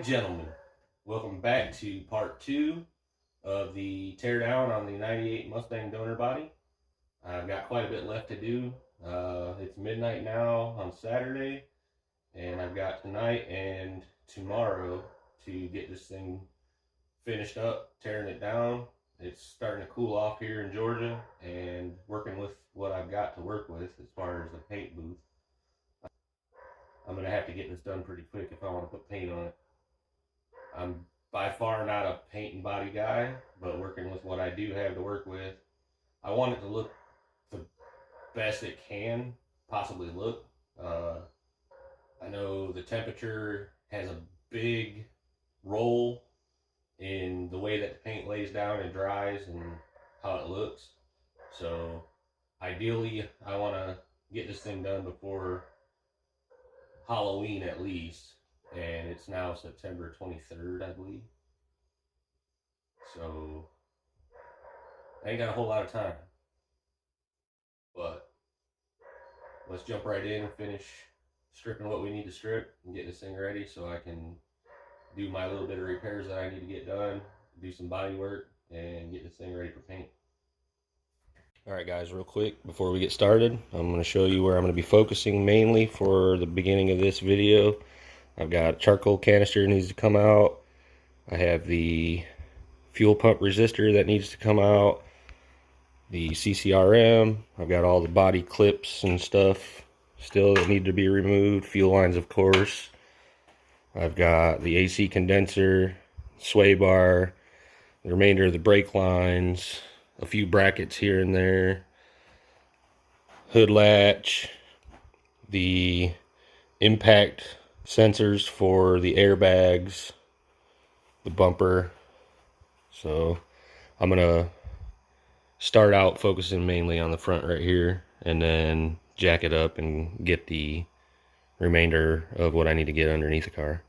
gentlemen, welcome back to part 2 of the teardown on the 98 Mustang donor body. I've got quite a bit left to do. It's midnight now on Saturday, and I've got tonight and tomorrow to get this thing finished up, tearing it down. It's starting to cool off here in Georgia, and working with what I've got to work with as far as the paint booth. I'm going to have to get this done pretty quick if I want to put paint on it. I'm by far not a paint and body guy, but working with what I do have to work with, I want it to look the best it can possibly look. I know the temperature has a big role in the way that the paint lays down and dries and how it looks. So ideally, I want to get this thing done before Halloween at least, and it's now September 23rd, I believe. So I ain't got a whole lot of time, but let's jump right in and finish stripping what we need to strip and get this thing ready so I can do my little bit of repairs that I need to get done, do some body work, and get this thing ready for paint. Alright guys, real quick before we get started, I'm going to show you where I'm going to be focusing mainly for the beginning of this video. I've got charcoal canister that needs to come out. I have the fuel pump resistor that needs to come out. The CCRM. I've got all the body clips and stuff still that need to be removed. Fuel lines, of course. I've got the AC condenser, sway bar, the remainder of the brake lines, a few brackets here and there, hood latch, the impact sensors for the airbags, the bumper. So I'm gonna start out focusing mainly on the front right here, and then jack it up and get the remainder of what I need to get underneath the car.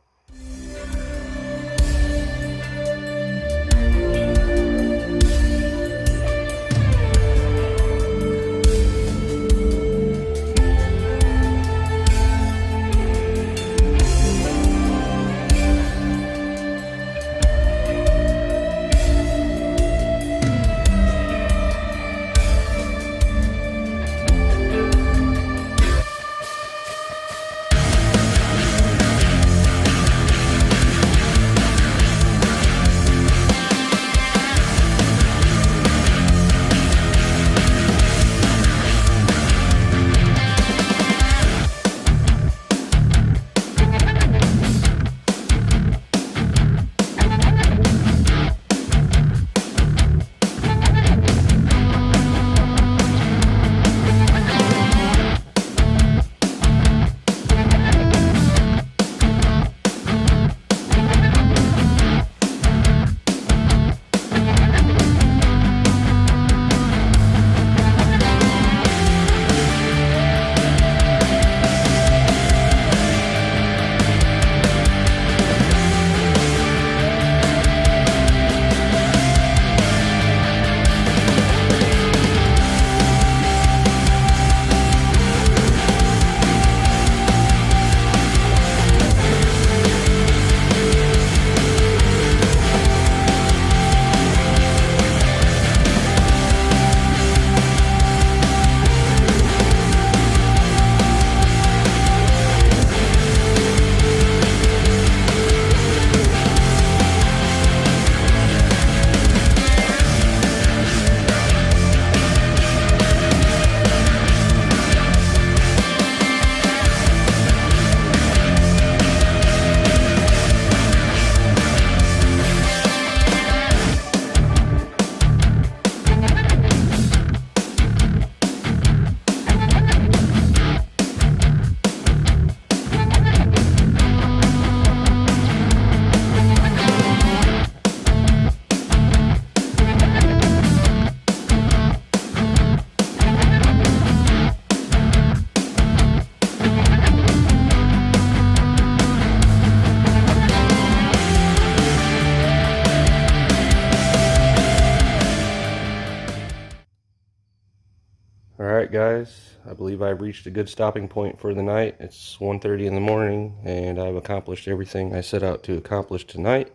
Alright guys, I believe I've reached a good stopping point for the night. It's 1:30 in the morning, and I've accomplished everything I set out to accomplish tonight.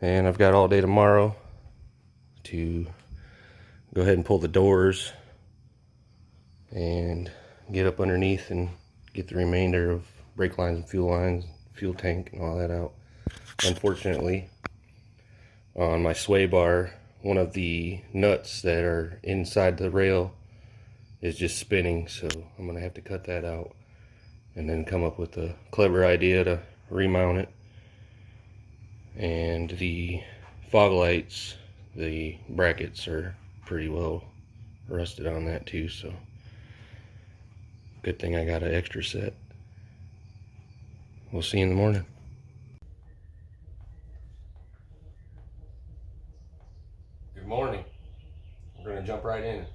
And I've got all day tomorrow to go ahead and pull the doors and get up underneath and get the remainder of brake lines and fuel tank and all that out. Unfortunately, on my sway bar, one of the nuts that are inside the rail is just spinning, so I'm gonna have to cut that out and then come up with a clever idea to remount it. And the fog lights, the brackets are pretty well rusted on that too, so good thing I got an extra set. We'll see you in the morning. Good morning. We're gonna jump right in.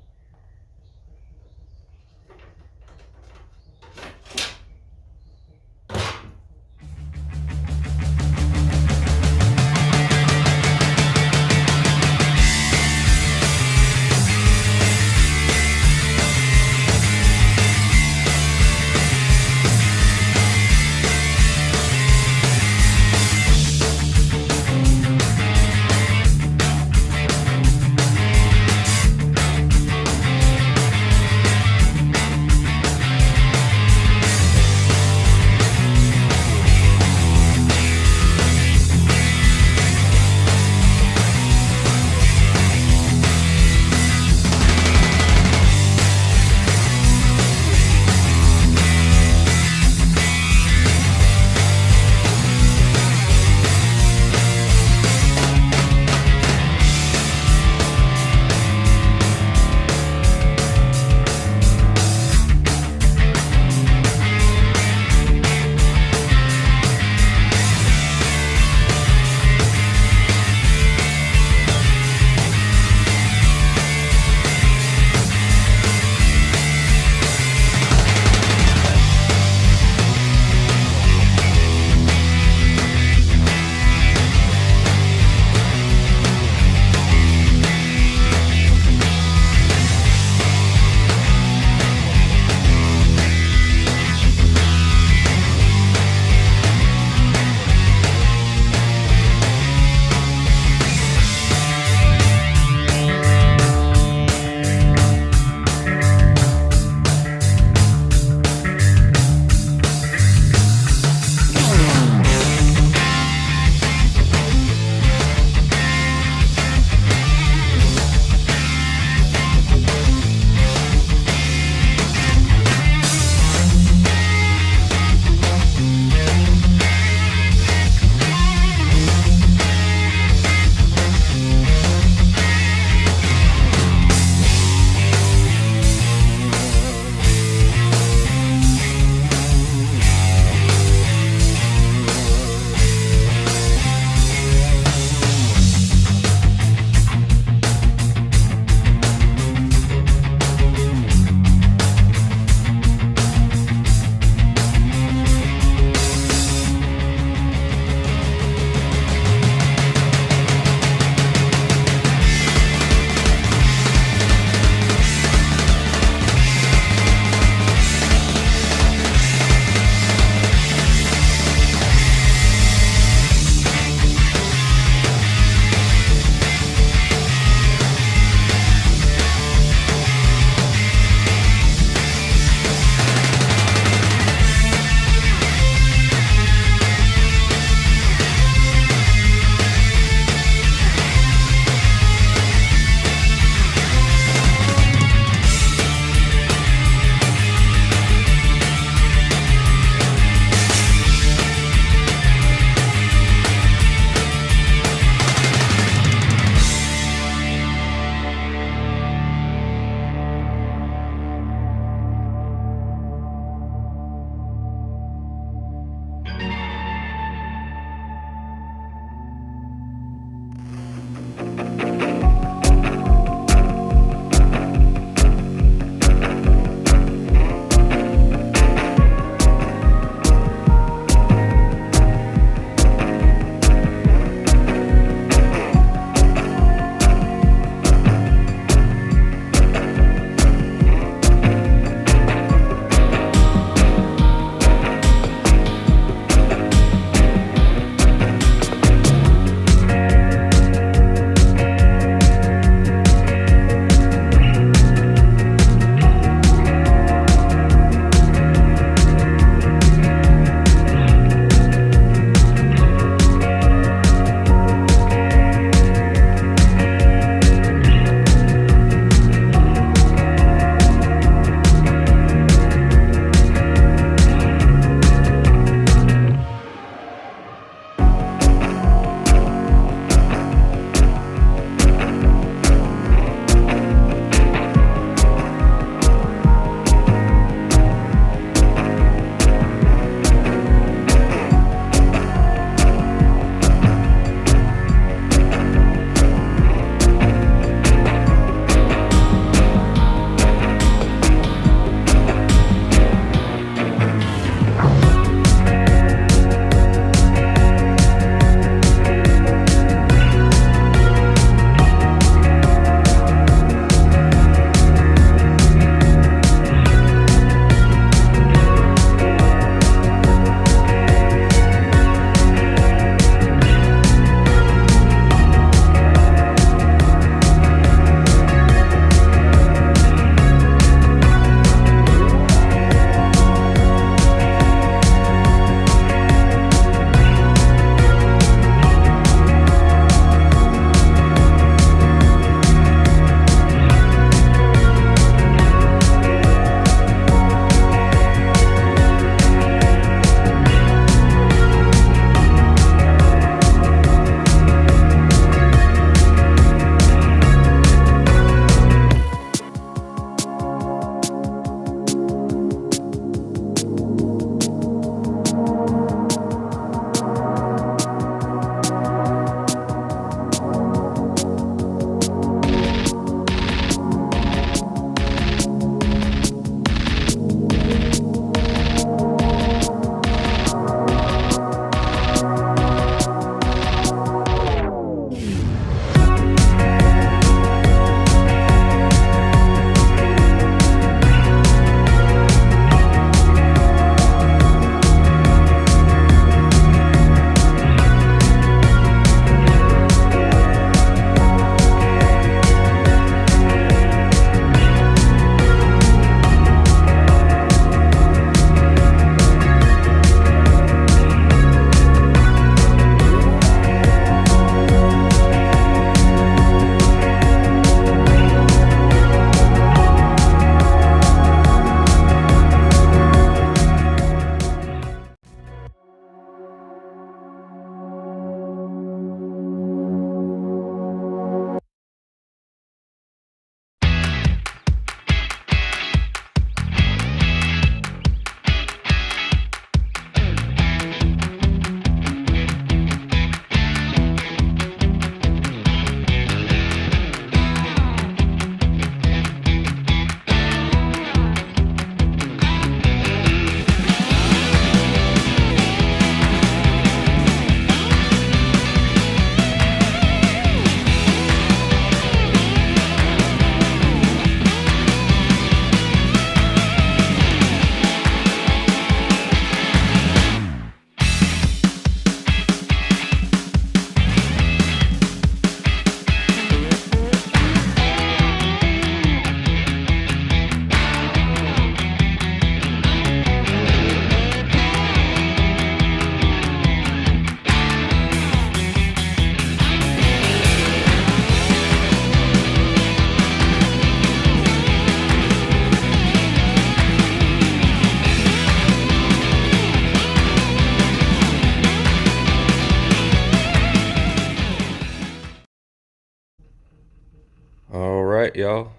Alright, y'all.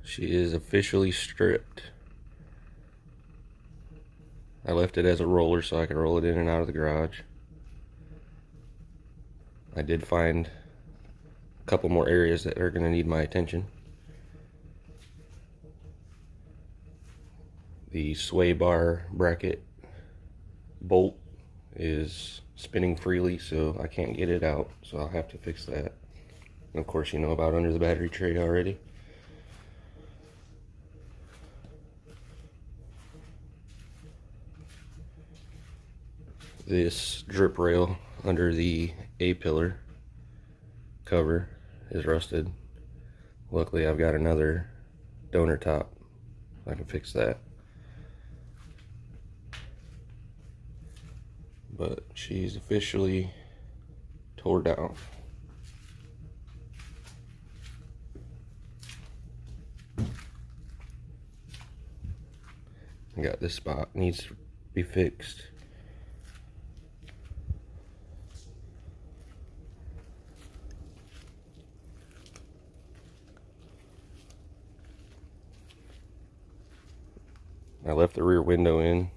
She is officially stripped. I left it as a roller so I could roll it in and out of the garage. I did find a couple more areas that are going to need my attention. The sway bar bracket bolt is spinning freely, so I can't get it out, so I'll have to fix that. And of course, you know about under the battery tray already. This drip rail under the A-pillar cover is rusted. Luckily, I've got another donor top. I can fix that. But she's officially tore down. I got this spot needs to be fixed. I left the rear window in.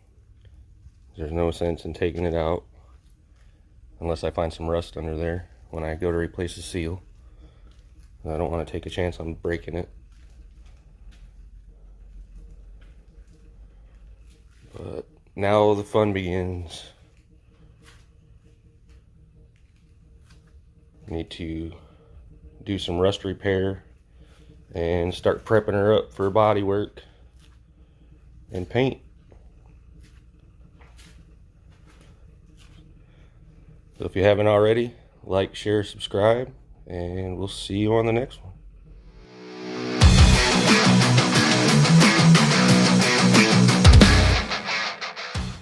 There's no sense in taking it out unless I find some rust under there when I go to replace the seal. I don't want to take a chance on breaking it. But now the fun begins. Need to do some rust repair and start prepping her up for body work and paint. So if you haven't already, like, share, subscribe, and we'll see you on the next one.